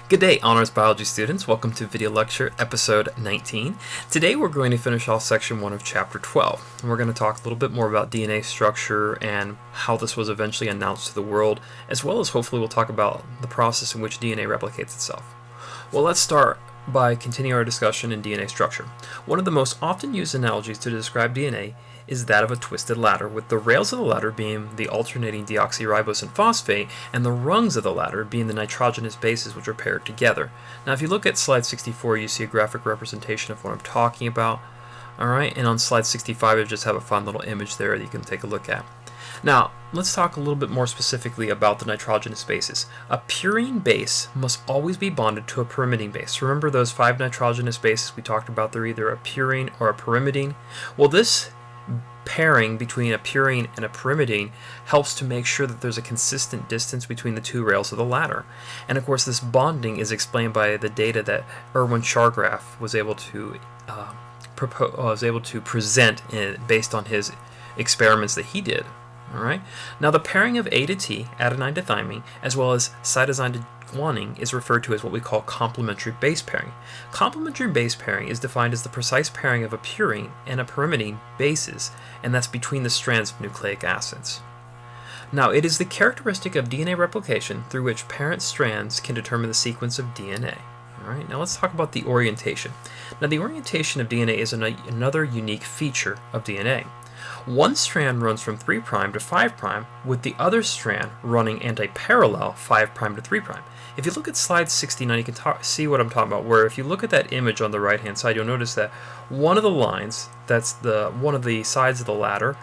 Good day, Honors Biology students. Welcome to video lecture episode 19. Today we're going to finish off section 1 of chapter 12. And we're going to talk a little bit more about DNA structure and how this was eventually announced to the world, as well as hopefully we'll talk about the process in which DNA replicates itself. Well, let's start by continuing our discussion in DNA structure. One of the most often used analogies to describe DNA is that of a twisted ladder, with the rails of the ladder being the alternating deoxyribose and phosphate, and the rungs of the ladder being the nitrogenous bases, which are paired together. Now, if you look at slide 64, you see a graphic representation of what I'm talking about. Alright, and on slide 65, I just have a fun little image there that you can take a look at. Now, let's talk a little bit more specifically about the nitrogenous bases. A purine base must always be bonded to a pyrimidine base. Remember those 5 nitrogenous bases we talked about? They're either a purine or a pyrimidine. Well, this pairing between a purine and a pyrimidine helps to make sure that there's a consistent distance between the two rails of the ladder. And of course, this bonding is explained by the data that Erwin Chargaff was able to present based on his experiments that he did. All right. Now, the pairing of A to T, adenine to thymine, as well as cytosine to guanine, is referred to as what we call complementary base pairing. Complementary base pairing is defined as the precise pairing of a purine and a pyrimidine bases, and that's between the strands of nucleic acids. Now, it is the characteristic of DNA replication through which parent strands can determine the sequence of DNA. All right. Now, let's talk about the orientation. Now, the orientation of DNA is another unique feature of DNA. One strand runs from 3' to 5', with the other strand running anti-parallel 5' to 3'. If you look at slide 69, you can see what I'm talking about, where if you look at that image on the right-hand side, you'll notice that one of the lines, that's one of the sides of the ladder,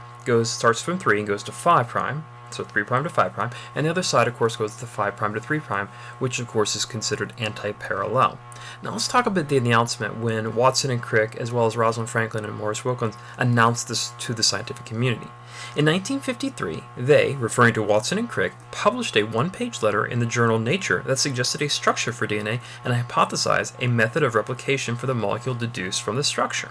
starts from 3 and goes to 5', so 3' to 5', and the other side, of course, goes to 5' to 3', which, of course, is considered anti-parallel. Now, let's talk about the announcement when Watson and Crick, as well as Rosalind Franklin and Maurice Wilkins, announced this to the scientific community. In 1953, they, referring to Watson and Crick, published a one-page letter in the journal Nature that suggested a structure for DNA and hypothesized a method of replication for the molecule deduced from the structure.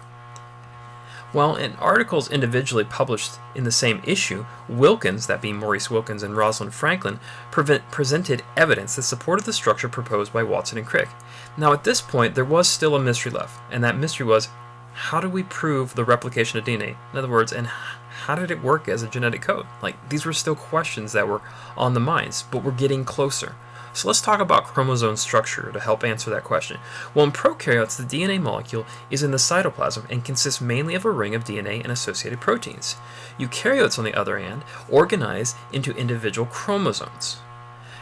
While in articles individually published in the same issue, Wilkins, that being Maurice Wilkins and Rosalind Franklin, presented evidence that supported the structure proposed by Watson and Crick. Now, at this point, there was still a mystery left, and that mystery was, how do we prove the replication of DNA? In other words, and how did it work as a genetic code? These were still questions that were on the minds, but we're getting closer. So let's talk about chromosome structure to help answer that question. Well, in prokaryotes, the DNA molecule is in the cytoplasm and consists mainly of a ring of DNA and associated proteins. Eukaryotes, on the other hand, organize into individual chromosomes.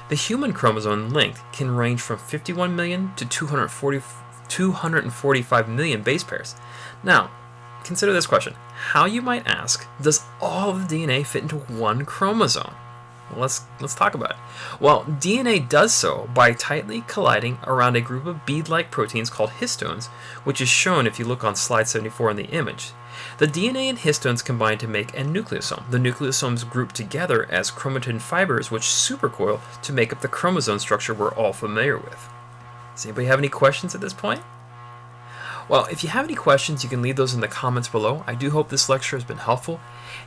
The human chromosome length can range from 51 million to 245 million base pairs. Now, consider this question. How, you might ask, does all of the DNA fit into one chromosome? Well, let's talk about it. Well, DNA does so by tightly colliding around a group of bead-like proteins called histones, which is shown if you look on slide 74 in the image. The DNA and histones combine to make a nucleosome. The nucleosomes group together as chromatin fibers, which supercoil to make up the chromosome structure we're all familiar with. Does anybody have any questions at this point? Well, if you have any questions, you can leave those in the comments below. I do hope this lecture has been helpful.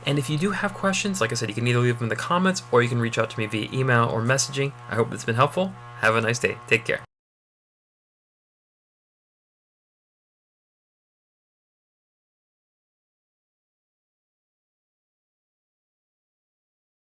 And if you do have questions, like I said, you can either leave them in the comments or you can reach out to me via email or messaging. I hope it's been helpful. Have a nice day. Take care.